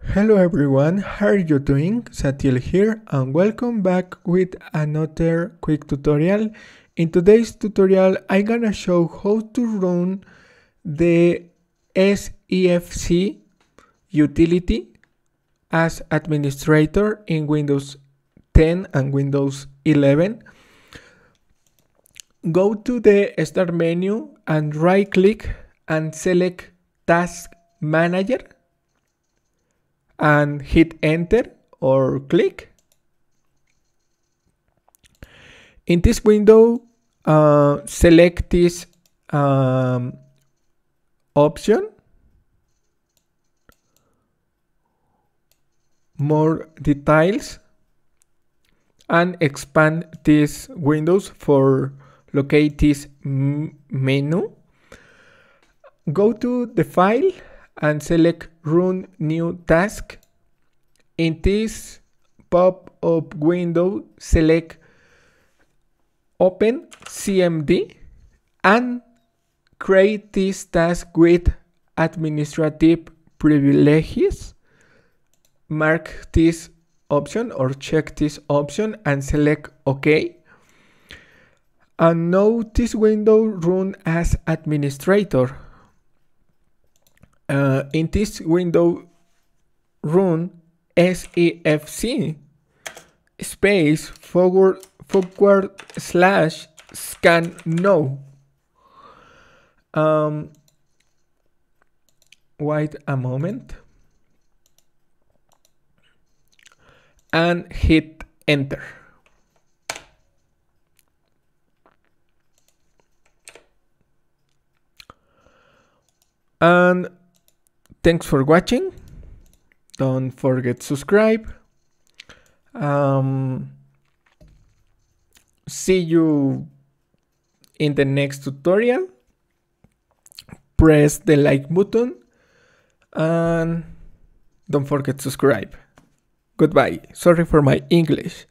Hello everyone, how are you doing? Satil here and welcome back with another quick tutorial. In today's tutorial I'm gonna show how to run the sfc utility as administrator in Windows 10 and Windows 11. Go to the start menu and right click and select Task Manager and hit enter or click. In this window, select this option, more details, and expand these windows for locate this menu. Go to the file and select Run New Task. In this pop-up window, select Open CMD and create this task with administrative privileges. Mark this option or check this option and select OK. And now this window runs as administrator. In this window, run sfc space forward slash SCANNOW. Wait a moment and hit enter. And thanks for watching. Don't forget to subscribe. See you in the next tutorial. Press the like button and don't forget to subscribe. Goodbye. Sorry for my English.